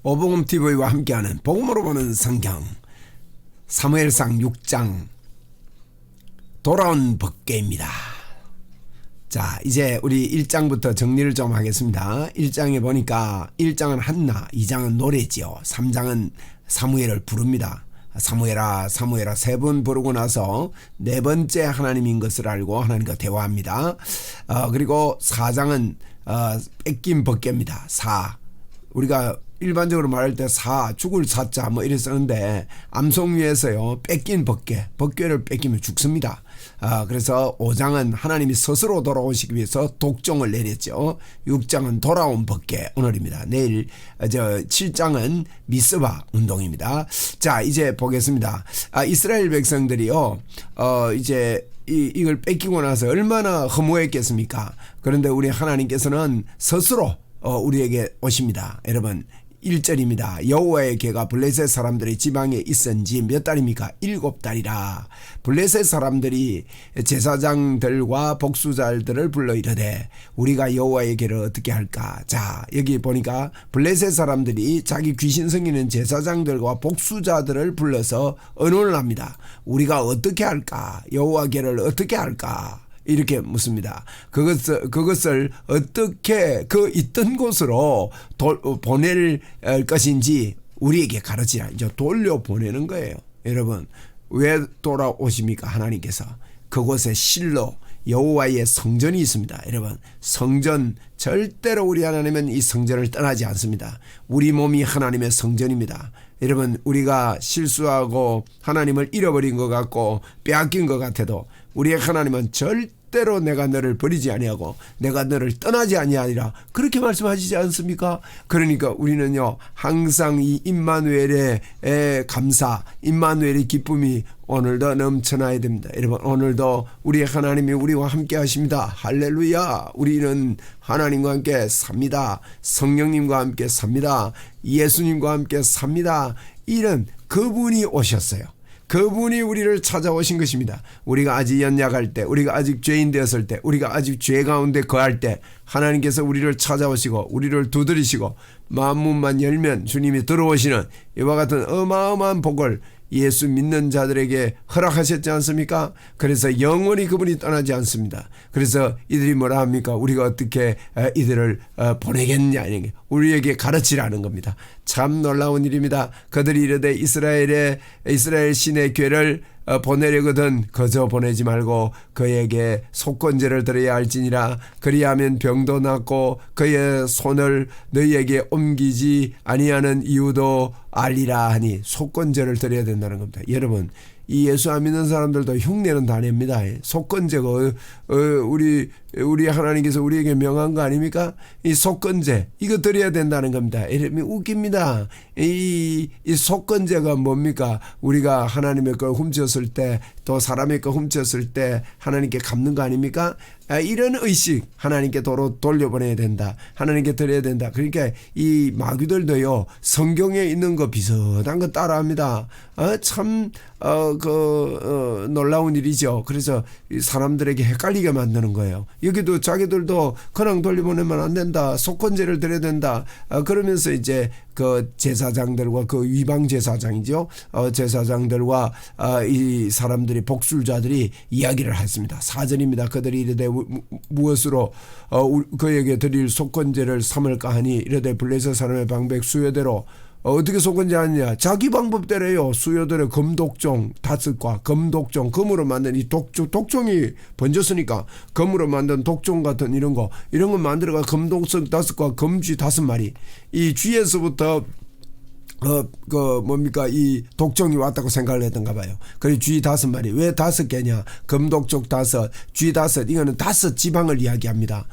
오복음TV와 함께하는 복음으로 보는 성경 사무엘상 6장 돌아온 법궤입니다. 자, 이제 우리 1장부터 정리를 좀 하겠습니다. 1장에 보니까 1장은 한나, 2장은 노래지요. 3장은 사무엘을 부릅니다. 사무엘아 사무엘아 세 번 부르고 나서 네 번째 하나님인 것을 알고 하나님과 대화합니다. 그리고 4장은 뺏긴 법궤입니다. 우리가 일반적으로 말할 때 죽을 사자 뭐 이래 쓰는데 암송 위에서요 뺏긴 법궤를 뺏기면 죽습니다. 그래서 5장은 하나님이 스스로 돌아오시기 위해서 독종을 내렸죠. 6장은 돌아온 법궤 오늘입니다. 내일 7장은 미스바 운동입니다. 자, 이제 보겠습니다. 이스라엘 백성들이요 이제 이걸 뺏기고 나서 얼마나 허무했겠습니까? 그런데 우리 하나님께서는 스스로 우리에게 오십니다. 여러분 1절입니다. 여호와의 궤가 블레셋 사람들의 지방에 있은 지 몇 달입니까? 7달이라. 블레셋 사람들이 제사장들과 복수자들을 불러 이르되 우리가 여호와의 궤를 어떻게 할까? 자, 여기 보니까 블레셋 사람들이 자기 귀신 섬기는 제사장들과 복수자들을 불러서 의논을 합니다. 우리가 어떻게 할까? 여호와 궤를 어떻게 할까? 이렇게 묻습니다. 그것을 어떻게 그 있던 곳으로 보낼 것인지 우리에게 가르치라. 이제 돌려보내는 거예요. 여러분 왜 돌아오십니까? 하나님께서 그곳에 실로 여호와의 성전이 있습니다. 여러분 성전 절대로 우리 하나님은 이 성전을 떠나지 않습니다. 우리 몸이 하나님의 성전입니다. 여러분 우리가 실수하고 하나님을 잃어버린 것 같고 빼앗긴 것 같아도 우리의 하나님은 절대로 내가 너를 버리지 아니하고 내가 너를 떠나지 아니하리라 그렇게 말씀하시지 않습니까? 그러니까 우리는요 항상 이 임마누엘의 감사, 임마누엘의 기쁨이 오늘도 넘쳐나야 됩니다. 여러분 오늘도 우리 하나님이 우리와 함께 하십니다. 할렐루야. 우리는 하나님과 함께 삽니다. 성령님과 함께 삽니다. 예수님과 함께 삽니다. 이런 그분이 오셨어요. 그분이 우리를 찾아오신 것입니다. 우리가 아직 연약할 때, 우리가 아직 죄인 되었을 때, 우리가 아직 죄 가운데 거할 때 하나님께서 우리를 찾아오시고 우리를 두드리시고 마음문만 열면 주님이 들어오시는 이와 같은 어마어마한 복을 예수 믿는 자들에게 허락하셨지 않습니까? 그래서 영원히 그분이 떠나지 않습니다. 그래서 이들이 뭐라 합니까? 우리가 어떻게 이들을 보내겠냐 우리에게 가르치라는 겁니다. 참 놀라운 일입니다. 그들이 이르되 이스라엘 신의 궤를 보내려거든 거저 보내지 말고 그에게 속건제를 드려야 할지니라. 그리하면 병도 낫고 그의 손을 너희에게 옮기지 아니하는 이유도 알리라 하니 속건제를 드려야 된다는 겁니다. 여러분 이 예수 안 믿는 사람들도 흉내는 다 냅니다. 속건제가 우리 하나님께서 우리에게 명한 거 아닙니까? 이 속건제 이거 드려야 된다는 겁니다. 이름이 웃깁니다. 이 속건제가 뭡니까? 우리가 하나님의 걸 훔쳤을 때 또 사람의 걸 훔쳤을 때 하나님께 갚는 거 아닙니까? 이런 의식 하나님께 돌려보내야 된다. 하나님께 드려야 된다. 그러니까 이 마귀들도요 성경에 있는 거 비슷한 거 따라합니다. 참 놀라운 일이죠. 그래서 사람들에게 헷갈리게 만드는 거예요. 여기도 자기들도 그냥 돌려보내면 안 된다. 속건제를 드려야 된다. 그러면서 이제 그 제사장들과 그 위방 제사장이죠. 제사장들과 이 사람들이 복술자들이 이야기를 했습니다. 4절입니다. 그들이 이르되 무엇으로 그에게 드릴 속건제를 삼을까 하니 이르되 블레셋 사람의 방백 수요대로 어떻게 속건제 하느냐? 자기 방법대로요. 수요대로 금독종 5과 금독종 금으로 만든 이 독종이 번졌으니까 금으로 만든 독종 같은 이런 거 만들어가 금독성 5과 금쥐 5마리 이 쥐에서부터 뭡니까 이 독종이 왔다고 생각을 했던가 봐요. 그리고 쥐 5마리 왜 5개냐? 금독종 5, 쥐 5 이거는 5 지방을 이야기합니다.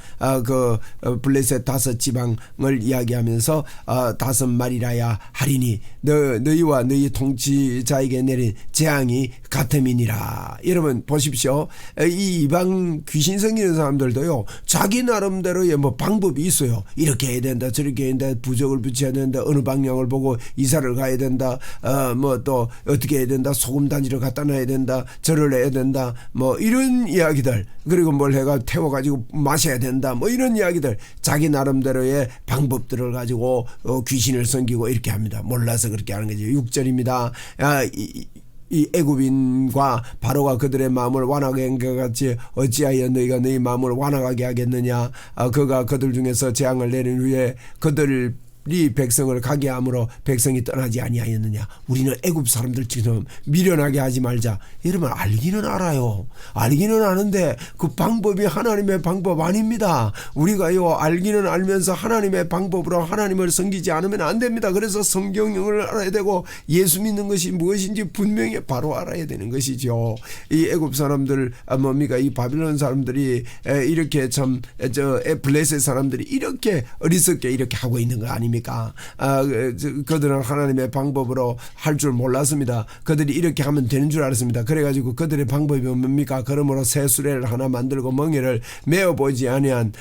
블레셋 5 지방을 이야기하면서 5마리라야 하리니 너희와 너희 통치자에게 내린 재앙이 같음이니라. 여러분 보십시오. 이 이방 귀신 생기는 사람들도요 자기 나름대로의 뭐 방법이 있어요. 이렇게 해야 된다 저렇게 해야 된다 부적을 붙여야 된다 어느 방향을 보고 이사를 가야 된다. 뭐 또 어떻게 해야 된다. 소금 단지를 갖다 놔야 된다. 절을 해야 된다. 뭐 이런 이야기들. 그리고 뭘 해가 태워가지고 마셔야 된다. 뭐 이런 이야기들. 자기 나름대로의 방법들을 가지고 귀신을 섬기고 이렇게 합니다. 몰라서 그렇게 하는 거죠. 6절입니다. 이 애굽인과 바로가 그들의 마음을 완악하게 한 것 같이 어찌하여 너희가 너희 마음을 완악하게 하겠느냐. 그가 그들 중에서 재앙을 내린 후에 그들이 백성을 가게 함으로 백성이 떠나지 아니하였느냐. 우리는 애굽 사람들처럼 미련하게 하지 말자. 여러분 알기는 알아요. 알기는 아는데 그 방법이 하나님의 방법 아닙니다. 우리가요 알기는 알면서 하나님의 방법으로 하나님을 섬기지 않으면 안 됩니다. 그래서 성경을 알아야 되고 예수 믿는 것이 무엇인지 분명히 바로 알아야 되는 것이죠. 이 애굽 사람들 뭡니까 이 바빌론 사람들이 이렇게 참 블레셋 사람들이 이렇게 어리석게 이렇게 하고 있는 거 아닙니까? 그들은 하나님의 방법으로 할 줄 몰랐습니다. 그들이 이렇게 하면 되는 줄 알았습니다. 그래가지고 그들의 방법이 뭡니까? 그러므로 새 수레를 하나 만들고 멍에를 메어보지 아니한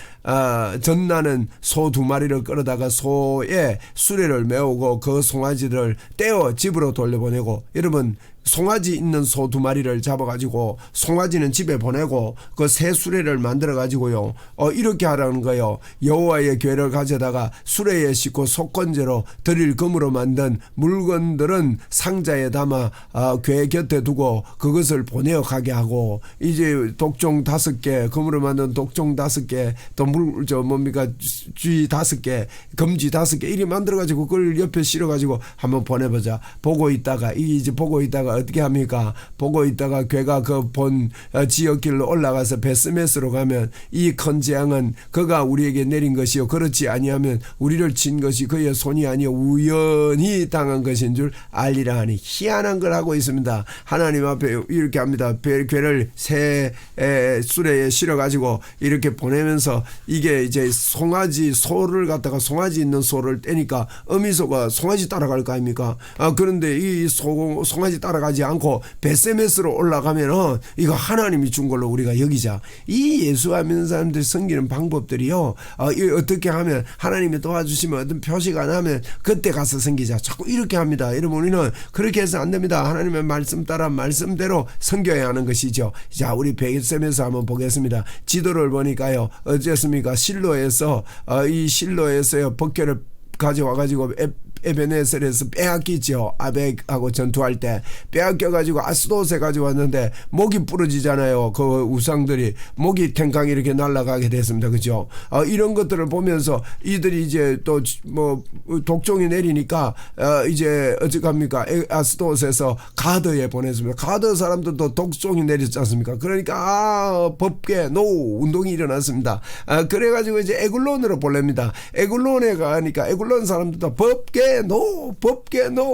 전나는 소 2마리를 끌어다가 소의 수레를 메우고 그 송아지를 떼어 집으로 돌려보내고 여러분 송아지 있는 소 2마리를 잡아가지고 송아지는 집에 보내고 그 새 수레를 만들어가지고요 이렇게 하라는 거예요. 여호와의 궤를 가져다가 수레에 싣고 속건제로 드릴 금으로 만든 물건들은 상자에 담아 궤 곁에 두고 그것을 보내어 가게 하고 이제 독종 5개 금으로 만든 독종 5개 또 뭡니까 쥐 5개 금쥐 5개 이렇게 만들어가지고 그걸 옆에 실어가지고 한번 보내보자. 보고 있다가 이제 보고 있다가 어떻게 합니까? 보고 있다가 괴가 그 본 지역길로 올라가서 베스메스로 가면 이 큰 재앙은 그가 우리에게 내린 것이요 그렇지 아니하면 우리를 친 것이 그의 손이 아니요 우연히 당한 것인 줄 알리라 하니 희한한 걸 하고 있습니다. 하나님 앞에 이렇게 합니다. 괴를 새 수레에 실어가지고 이렇게 보내면서 이게 이제 송아지 소를 갖다가 송아지 있는 소를 떼니까 어미소가 송아지 따라갈 거 아닙니까? 그런데 이 송아지 따라가지 않고 베세메스로 올라가면은 이거 하나님이 준 걸로 우리가 여기자. 이 예수와 믿는 사람들이 섬기는 방법들이요. 어떻게 하면 하나님이 도와주시면 어떤 표시가 나면 그때 가서 섬기자. 자꾸 이렇게 합니다. 여러분 우리는 그렇게 해서 안 됩니다. 하나님의 말씀 따라 말씀대로 섬겨야 하는 것이죠. 자 우리 베세메스 한번 보겠습니다. 지도를 보니까요. 어쨌습니까? 실로에서 이 실로에서요 법궤를 가져와가지고 에베네셀에서 빼앗기죠. 아벡하고 전투할 때 빼앗겨가지고 아스돗에 가져왔는데 목이 부러지잖아요. 그 우상들이 목이 탱강 이렇게 날아가게 됐습니다. 그죠? 이런 것들을 보면서 이들이 이제 또 뭐 독종이 내리니까 이제 어떡합니까? 아스돗에서 가드에 보냈습니다. 가드 사람들도 독종이 내렸지 않습니까? 그러니까 법궤 노 운동이 일어났습니다. 그래가지고 이제 에글론으로 보냅니다. 에글론에 가니까 에글론 사람들도 법궤 노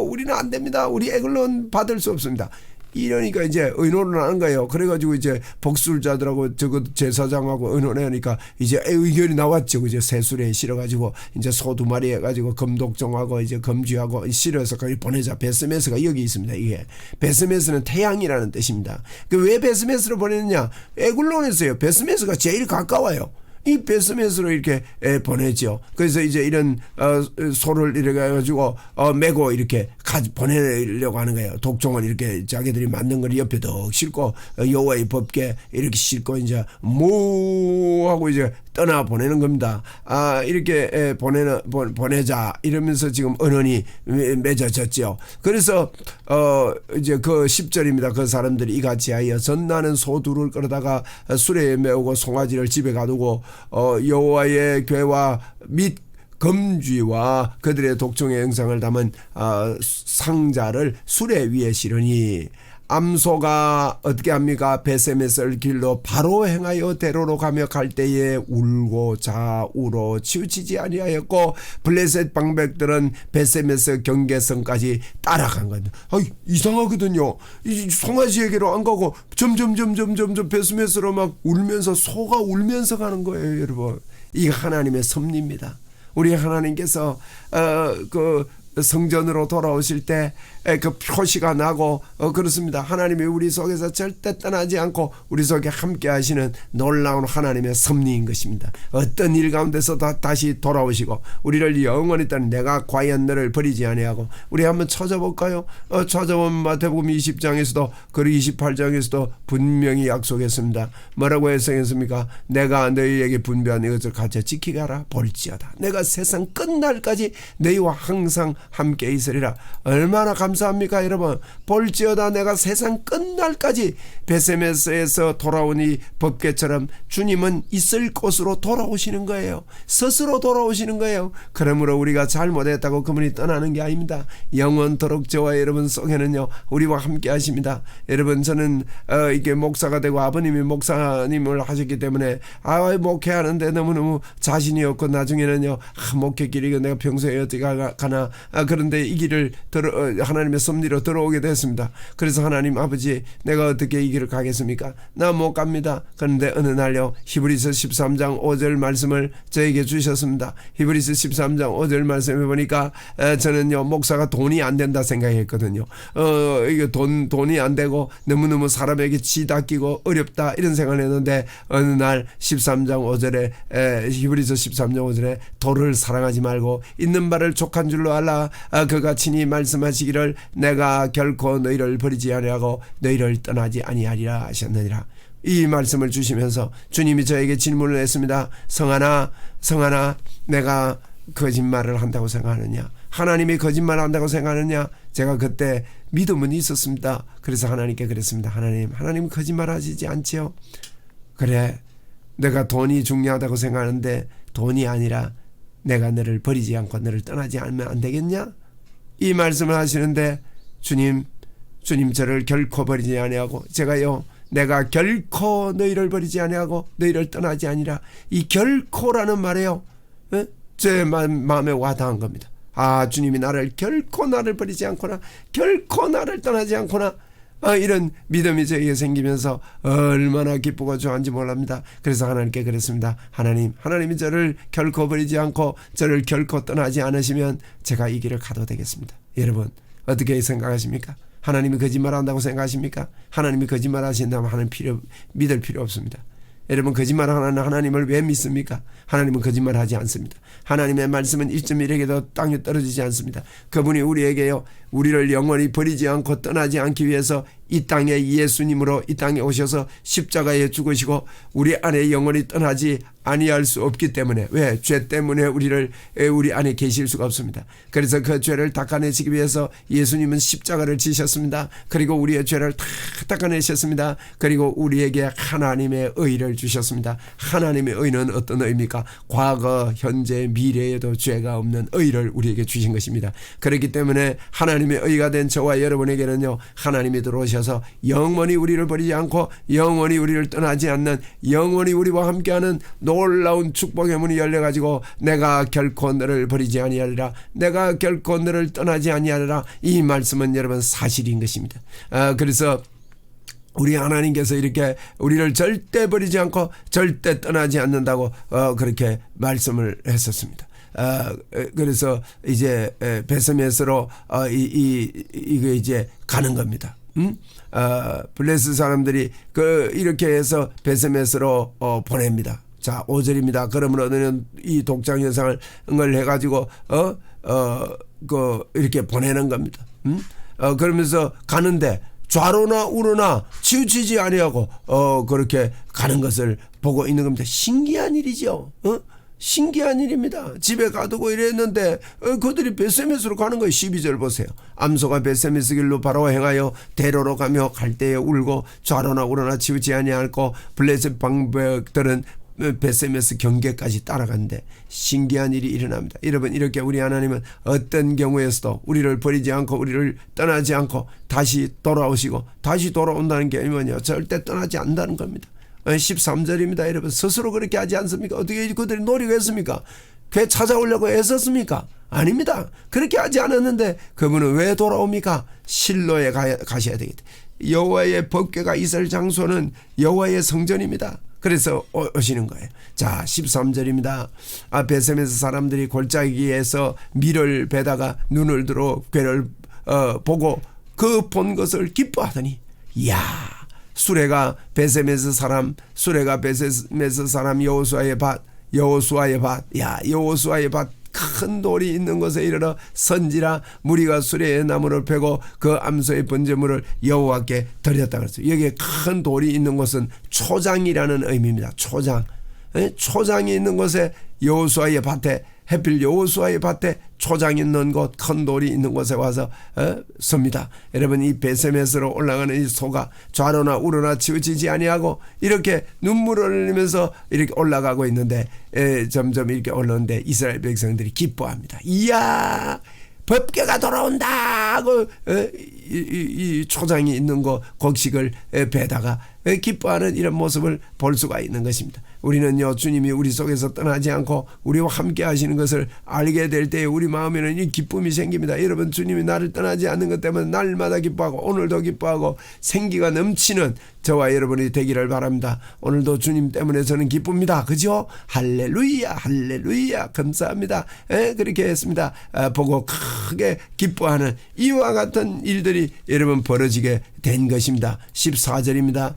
우리는 안 됩니다. 우리 에글론 받을 수 없습니다. 이러니까 이제 의논을 하는 거예요. 그래가지고 이제 복술자들하고 저거 제사장하고 의논하니까 이제 의견이 나왔죠. 그죠? 새수레에 실어가지고 이제 소 2마리 해가지고 금독종하고 이제 금쥐하고 실어서 거기 보내자. 베스메스가 여기 있습니다. 이게 베스메스는 태양이라는 뜻입니다. 왜 베스메스로 보내느냐? 에글론에서요. 베스메스가 제일 가까워요. 이 베스메스로 이렇게 보내죠. 그래서 이제 이런 소를 이렇게 해가지고 메고 이렇게 보내려고 하는 거예요. 독종을 이렇게 자기들이 만든 걸 옆에 더 싣고 여호와의 법궤 이렇게 싣고 이제 모 하고 이제 떠나 보내는 겁니다. 이렇게 보내자 이러면서 지금 언언이 맺어졌죠. 그래서 이제 그 10절입니다. 그 사람들이 이같이 하여 전나는 소 2를 끌어다가 수레에 메우고 송아지를 집에 가두고 여호와의 궤와 및 금쥐와 그들의 독종의 영상을 담은 상자를 수레 위에 실으니 암소가 어떻게 합니까? 베세메스를 길로 바로 행하여 대로로 가며 갈 때에 울고 좌우로 치우치지 아니하였고 블레셋 방백들은 베세메스 경계선까지 따라간 겁니다. 이상하거든요. 이 송아지에게로 안 가고 점점 베세메스로 막 울면서 소가 울면서 가는 거예요, 여러분. 이게 하나님의 섭리입니다. 우리 하나님께서 성전으로 돌아오실 때 그 표시가 나고 그렇습니다. 하나님이 우리 속에서 절대 떠나지 않고 우리 속에 함께 하시는 놀라운 하나님의 섭리인 것입니다. 어떤 일 가운데서 다시 돌아오시고 우리를 영원히 떠나 내가 과연 너를 버리지 아니하고 우리 한번 찾아볼까요? 찾아보면 마태복음 20장에서도 그리고 28장에서도 분명히 약속했습니다. 뭐라고 했습니까? 내가 너희에게 분배한 이것을 가져 지키게 하라. 볼지어다 내가 세상 끝날까지 너희와 항상 함께 있으리라. 얼마나 감사합니까 여러분. 볼지어다 내가 세상 끝날까지. 베세메스에서 돌아온 이 법궤처럼 주님은 있을 곳으로 돌아오시는 거예요. 스스로 돌아오시는 거예요. 그러므로 우리가 잘못했다고 그분이 떠나는 게 아닙니다. 영원토록 저와 여러분 속에는요 우리와 함께 하십니다. 여러분 저는 이게 목사가 되고 아버님이 목사님을 하셨기 때문에 목회하는데 너무너무 자신이 없고 나중에는요 목회 길이 내가 평소에 어떻게 가나 그런데 이 길을 하나님의 섭리로 들어오게 됐습니다. 그래서 하나님 아버지 내가 어떻게 이 길을 가겠습니까? 나 못 갑니다. 그런데 어느 날요 히브리서 13장 5절 말씀을 저에게 주셨습니다. 히브리서 13장 5절 말씀해 보니까 저는요 목사가 돈이 안 된다 생각했거든요. 이게 돈이 안 되고 너무너무 사람에게 지닦이고 어렵다 이런 생각을 했는데 어느 날 13장 5절에 히브리서 13장 5절에 도를 사랑하지 말고 있는 바를 족한 줄로 알라. 그가 친히 말씀하시기를 내가 결코 너희를 버리지 아니하고 너희를 떠나지 아니하리라 하셨느니라. 이 말씀을 주시면서 주님이 저에게 질문을 했습니다. 성하나 내가 거짓말을 한다고 생각하느냐? 하나님이 거짓말을 한다고 생각하느냐? 제가 그때 믿음은 있었습니다. 그래서 하나님께 그랬습니다. 하나님 거짓말 하시지 않지요? 그래 내가 돈이 중요하다고 생각하는데 돈이 아니라 내가 너를 버리지 않고 너를 떠나지 않으면 안 되겠냐? 이 말씀을 하시는데 주님 저를 결코 버리지 아니하고 제가요 내가 결코 너희를 버리지 아니하고 너희를 떠나지 아니라 이 결코라는 말에요 제 마음에 와닿은 겁니다. 주님이 결코 나를 버리지 않거나 결코 나를 떠나지 않거나 이런 믿음이 저에게 생기면서 얼마나 기쁘고 좋은지 몰랍니다. 그래서 하나님께 그랬습니다. 하나님이 저를 결코 버리지 않고 저를 결코 떠나지 않으시면 제가 이 길을 가도 되겠습니다. 여러분 어떻게 생각하십니까? 하나님이 거짓말한다고 생각하십니까? 하나님이 거짓말하신다면 믿을 필요 없습니다. 여러분 거짓말하는 하나님을 왜 믿습니까? 하나님은 거짓말하지 않습니다. 하나님의 말씀은 1.1에게도 땅에 떨어지지 않습니다. 그분이 우리에게요 우리를 영원히 버리지 않고 떠나지 않기 위해서 이 땅에 예수님으로 이 땅에 오셔서 십자가에 죽으시고 우리 안에 영원히 떠나지 아니할 수 없기 때문에 왜? 죄 때문에 우리 안에 계실 수가 없습니다. 그래서 그 죄를 닦아내시기 위해서 예수님은 십자가를 지셨습니다. 그리고 우리의 죄를 다 닦아내셨습니다. 그리고 우리에게 하나님의 의를 주셨습니다. 하나님의 의는 어떤 의입니까? 과거, 현재, 미래에도 죄가 없는 의를 우리에게 주신 것입니다. 그렇기 때문에 하나님의 의가 된 저와 여러분에게는요 하나님이 들어오셔서 영원히 우리를 버리지 않고 영원히 우리를 떠나지 않는 영원히 우리와 함께하는 놀라운 축복의 문이 열려가지고 내가 결코 너를 버리지 아니하리라 내가 결코 너를 떠나지 아니하리라 이 말씀은 여러분 사실인 것입니다. 그래서 우리 하나님께서 이렇게 우리를 절대 버리지 않고 절대 떠나지 않는다고 그렇게 말씀을 했었습니다. 그래서 이제 베세메스로 이거 이제 가는 겁니다. 블레스 사람들이 이렇게 해서 베세메스로 보냅니다. 자 5절입니다. 그러므로 너는 이 독장 현상을 해가지고 이렇게 보내는 겁니다. 그러면서 가는데 좌로나 우로나 치우치지 아니하고 그렇게 가는 것을 보고 있는 겁니다. 신기한 일이죠. 신기한 일입니다. 집에 가두고 이랬는데 그들이 베세메스로 가는 거예요. 12절 보세요. 암소가 베세메스 길로 바로 행하여 대로로 가며 갈 때에 울고 좌로나 우로나 치우지 아니하고 블레셋 방백들은 베세메스 경계까지 따라갔는데 신기한 일이 일어납니다. 여러분 이렇게 우리 하나님은 어떤 경우에서도 우리를 버리지 않고 우리를 떠나지 않고 다시 돌아오시고 다시 돌아온다는 게 뭐냐 절대 떠나지 않는다는 겁니다. 13절입니다. 여러분 스스로 그렇게 하지 않습니까? 어떻게 그들이 노리고 했습니까? 그 찾아오려고 애썼습니까? 아닙니다. 그렇게 하지 않았는데 그분은 왜 돌아옵니까? 실로에 가셔야 되겠다. 여호와의 법궤가 있을 장소는 여호와의 성전입니다. 그래서 오시는 거예요. 자 13절입니다. 베셈에서 사람들이 골짜기에서 밀을 베다가 눈을 들어 괴를 보고 그 본 것을 기뻐하더니 이야 수레가 베셈에서 사람 여호수아의 밭 야 여호수아의 밭 큰 돌이 있는 곳에 이르러 선지라 무리가 수레의 나무를 베고 그 암소의 번제물을 여호와께 드렸다 그랬어요. 여기에 큰 돌이 있는 곳은 초장이라는 의미입니다. 초장이 있는 곳에 여호수아의 밭에 해필 여호수아의 밭에 초장 있는 곳 큰 돌이 있는 곳에 와서 섭니다. 여러분 이 베세메스로 올라가는 이 소가 좌로나 우로나 치우치지 아니하고 이렇게 눈물을 흘리면서 이렇게 올라가고 있는데 점점 이렇게 올라오는데 이스라엘 백성들이 기뻐합니다. 이야 법궤가 돌아온다 하고 이 초장이 있는 거 곡식을 베다가 기뻐하는 이런 모습을 볼 수가 있는 것입니다. 우리는요 주님이 우리 속에서 떠나지 않고 우리와 함께 하시는 것을 알게 될 때에 우리 마음에는 이 기쁨이 생깁니다. 여러분 주님이 나를 떠나지 않는 것 때문에 날마다 기뻐하고 오늘도 기뻐하고 생기가 넘치는 저와 여러분이 되기를 바랍니다. 오늘도 주님 때문에 저는 기쁩니다. 그죠? 할렐루야 할렐루야 감사합니다. 그렇게 했습니다. 보고 크게 기뻐하는 이와 같은 일들이 여러분 벌어지게 된 것입니다. 14절입니다.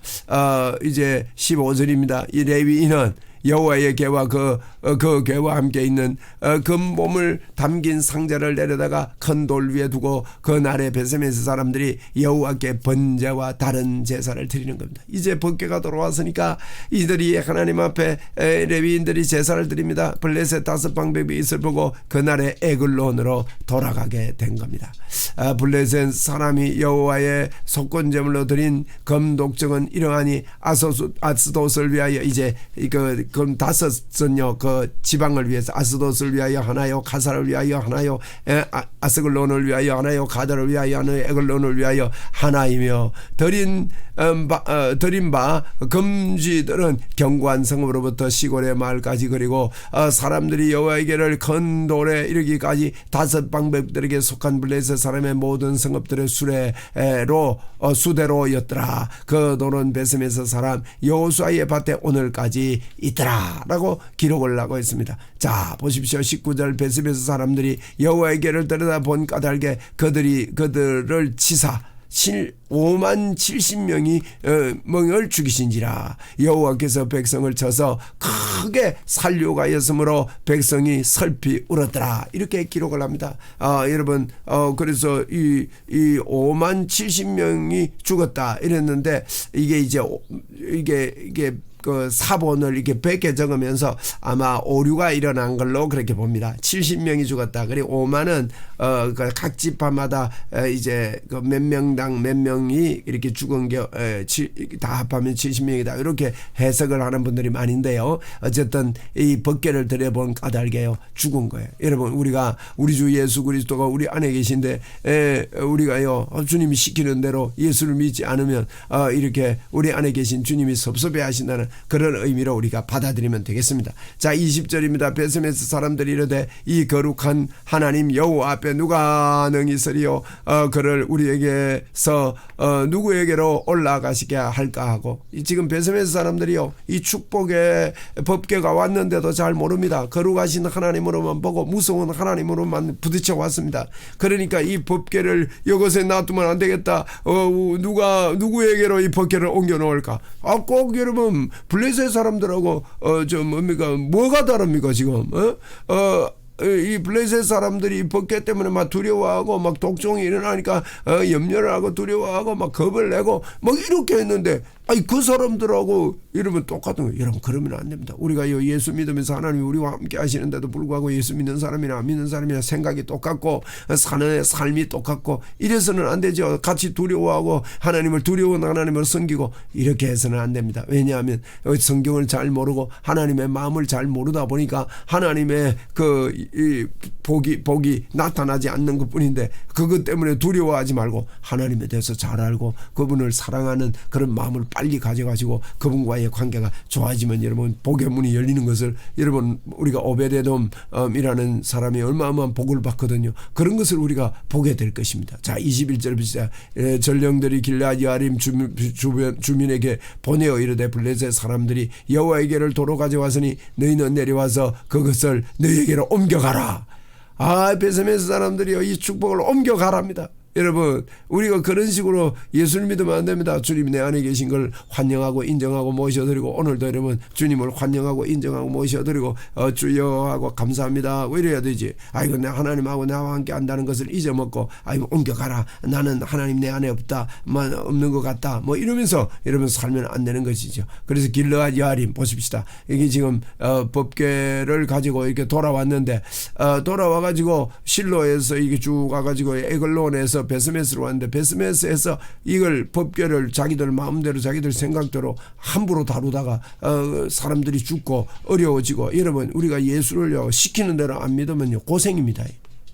이제 15절입니다. 이 레위인은 여호와의 궤와 그 궤와 함께 있는 금몸을 담긴 상자를 내려다가 큰 돌 위에 두고 그날에 베세메스 사람들이 여호와께 번제와 다른 제사를 드리는 겁니다. 이제 법궤가 돌아왔으니까 이들이 하나님 앞에 레위인들이 제사를 드립니다. 블레셋 5방백이 있을 보고 그날에 에글론으로 돌아가게 된 겁니다. 블레셋 사람이 여호와의 속건제물로 드린 금독정은 이러하니 아스돗을 위하여 이제 그럼 5선요 그 지방을 위해서 아스돗을 위하여 하나요, 가사를 위하여 하나요, 아스글론을 위하여 하나요, 가다를 위하여 하나요, 에글론을 위하여 하나이며 드린 바 금쥐들은 견고한 성읍으로부터 시골의 마을까지 그리고 사람들이 여호와에게를 큰 돌에 이르기까지 5방백들에게 속한 블레셋 사람의 모든 성읍들의 수대로였더라. 그 돌은 베세메스 사람 여호수아의 밭에 오늘까지 있더라 라고 기록을 하고 있습니다. 자 보십시오. 19절 베세메스 사람들이 여호와에게를 들여다본 까닭에 그들을 치사 5만 70명이 멍을 죽이신지라. 여호와께서 백성을 쳐서 크게 살려가였으므로 백성이 설피 울었더라. 이렇게 기록을 합니다. 여러분 그래서 이 5만 70명이 죽었다 이랬는데 이게 그 사본을 이렇게 100개 적으면서 아마 오류가 일어난 걸로 그렇게 봅니다. 70명이 죽었다. 그리고 5만은 각 지파마다 이제 그 몇 명당 몇 명이 이렇게 죽은 게 다 합하면 70명이다. 이렇게 해석을 하는 분들이 많은데요. 어쨌든 이 법궤를 들여본 까닭에요 죽은 거예요. 여러분 우리 주 예수 그리스도가 우리 안에 계신데 우리가요 주님이 시키는 대로 예수를 믿지 않으면 이렇게 우리 안에 계신 주님이 섭섭해 하신다는 그런 의미로 우리가 받아들이면 되겠습니다. 자 20절입니다. 베세메스 사람들이 이르되 이 거룩한 하나님 여호와 앞에 누가 능히 서리요 그를 우리에게서 누구에게로 올라가시게 할까 하고 지금 베세메스 사람들이요 이 축복의 법궤가 왔는데도 잘 모릅니다. 거룩하신 하나님으로만 보고 무서운 하나님으로만 부딪혀 왔습니다. 그러니까 이 법궤를 이곳에 놔두면 안 되겠다. 누구에게로 이 법궤를 옮겨 놓을까? 꼭 여러분 블레셋 사람들하고 뭐가 다릅니까 지금? 이 블레셋 사람들이 법궤 때문에 막 두려워하고 막 독종이 일어나니까 염려를 하고 두려워하고 막 겁을 내고 막 이렇게 했는데 그 사람들하고 여러분 똑같은 거예요. 여러분 그러면 안 됩니다. 우리가 예수 믿으면서 하나님이 우리와 함께 하시는데도 불구하고 예수 믿는 사람이나 안 믿는 사람이나 생각이 똑같고 사는 삶이 똑같고 이래서는 안 되죠. 같이 두려워하고 하나님을 두려운 하나님을 섬기고 이렇게 해서는 안 됩니다. 왜냐하면 성경을 잘 모르고 하나님의 마음을 잘 모르다 보니까 하나님의 그 이 복이 나타나지 않는 것뿐인데 그것 때문에 두려워하지 말고 하나님에 대해서 잘 알고 그분을 사랑하는 그런 마음을 빨리 가져가지고 그분과의 관계가 좋아지면 여러분 복의 문이 열리는 것을 여러분 우리가 오베데돔이라는 사람이 얼마나 복을 받거든요. 그런 것을 우리가 보게 될 것입니다. 자 21절 보시자. 전령들이 길르앗 여아림 주민에게 보내어 이르되 블레셋 사람들이 여호와에게를 도로 가져왔으니 너희는 내려와서 그것을 너희에게로 옮겨가라. 베세메스 사람들이요 이 축복을 옮겨가랍니다. 여러분 우리가 그런 식으로 예수를 믿으면 안 됩니다. 주님이 내 안에 계신 걸 환영하고 인정하고 모셔드리고 오늘도 여러분 주님을 환영하고 인정하고 모셔드리고 주여 하고 감사합니다 왜 이래야 되지. 아이고 내 하나님하고 나와 함께 한다는 것을 잊어먹고 아이고 옮겨가라. 나는 하나님 내 안에 없는 것 같다 뭐 이러면서 여러분 살면 안 되는 것이죠. 그래서 길르앗 여아림 보십시다. 이게 지금 법궤를 가지고 이렇게 돌아왔는데 돌아와가지고 실로에서 이게 쭉 가가지고 에글론에서 베스메스로 왔는데 베스메스에서 이걸 법궤를 자기들 마음대로 자기들 생각대로 함부로 다루다가 사람들이 죽고 어려워지고 여러분 우리가 예수를요 시키는 대로 안 믿으면요 고생입니다.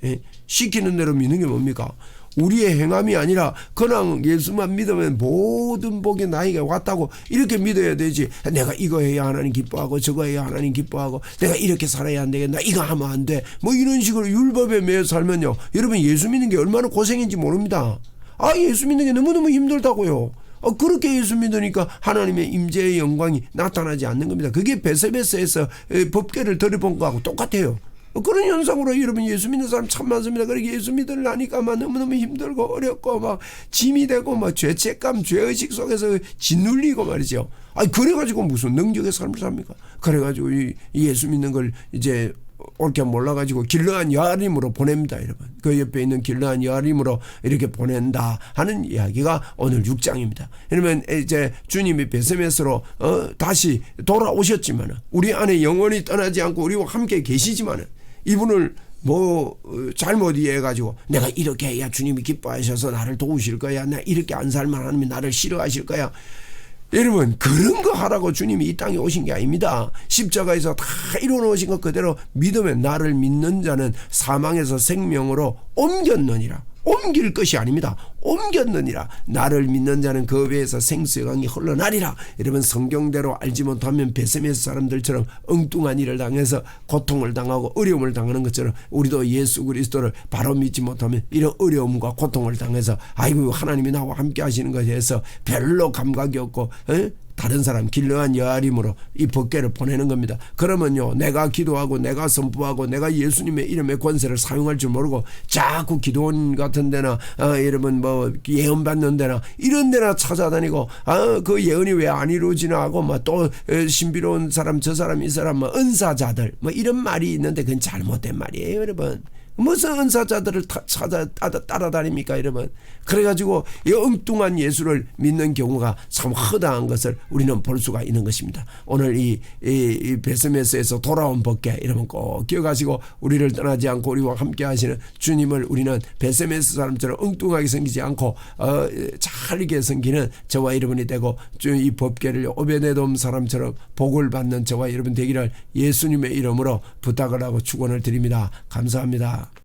예? 시키는 대로 믿는 게 뭡니까? 우리의 행함이 아니라 그냥 예수만 믿으면 모든 복이 나에게 왔다고 이렇게 믿어야 되지. 내가 이거 해야 하나님 기뻐하고 저거 해야 하나님 기뻐하고 내가 이렇게 살아야 안 되겠나 이거 하면 안 돼 뭐 이런 식으로 율법에 매여 살면요 여러분 예수 믿는 게 얼마나 고생인지 모릅니다. 예수 믿는 게 너무너무 힘들다고요. 그렇게 예수 믿으니까 하나님의 임재의 영광이 나타나지 않는 겁니다. 그게 베세메스에서 법궤를 들여본 거하고 똑같아요. 그런 현상으로 여러분 예수 믿는 사람 참 많습니다. 그렇게 예수 믿으려니까 막 너무너무 힘들고 어렵고 막 짐이 되고 막 죄책감 죄의식 속에서 짓눌리고 말이죠. 그래가지고 무슨 능력의 삶을 삽니까? 그래가지고 이 예수 믿는 걸 이제 옳게 몰라가지고 길르앗 여아림으로 보냅니다. 여러분 그 옆에 있는 길르앗 여아림으로 이렇게 보낸다 하는 이야기가 오늘 6장입니다. 그러면 이제 주님이 베세메스로 다시 돌아오셨지만 우리 안에 영원히 떠나지 않고 우리와 함께 계시지만 이분을 잘못 이해해가지고 내가 이렇게 해야 주님이 기뻐하셔서 나를 도우실 거야. 내가 이렇게 안 살면 하나님이 나를 싫어하실 거야. 여러분 그런 거 하라고 주님이 이 땅에 오신 게 아닙니다. 십자가에서 다 이루어놓으신 것 그대로 믿으면 나를 믿는 자는 사망에서 생명으로 옮겼느니라. 옮길 것이 아닙니다. 옮겼느니라. 나를 믿는 자는 그 배에서 생수의 강이 흘러나리라. 여러분 성경대로 알지 못하면 베세메스 사람들처럼 엉뚱한 일을 당해서 고통을 당하고 어려움을 당하는 것처럼 우리도 예수 그리스도를 바로 믿지 못하면 이런 어려움과 고통을 당해서 아이고 하나님이 나와 함께 하시는 것에 대해서 별로 감각이 없고 다른 사람 길르앗 여아림으로 이 법궤를 보내는 겁니다. 그러면요 내가 기도하고 내가 선포하고 내가 예수님의 이름의 권세를 사용할 줄 모르고 자꾸 기도원 같은 데나 여러분 예언 받는 데나 이런 데나 찾아다니고 그 예언이 왜 안 이루어지나 하고 또 신비로운 사람 저 사람 이 사람 은사자들 이런 말이 있는데 그건 잘못된 말이에요. 여러분 무슨 은사자들을 따라다닙니까 여러분. 그래가지고 이 엉뚱한 예수를 믿는 경우가 참 허다한 것을 우리는 볼 수가 있는 것입니다. 오늘 이 베세메스에서 돌아온 법궤 여러분 꼭 기억하시고 우리를 떠나지 않고 우리와 함께 하시는 주님을 우리는 베세메스 사람처럼 엉뚱하게 생기지 않고 잘게 생기는 저와 여러분이 되고 이 법궤를 오베데돔 사람처럼 복을 받는 저와 여러분 되기를 예수님의 이름으로 부탁을 하고 축원을 드립니다. 감사합니다.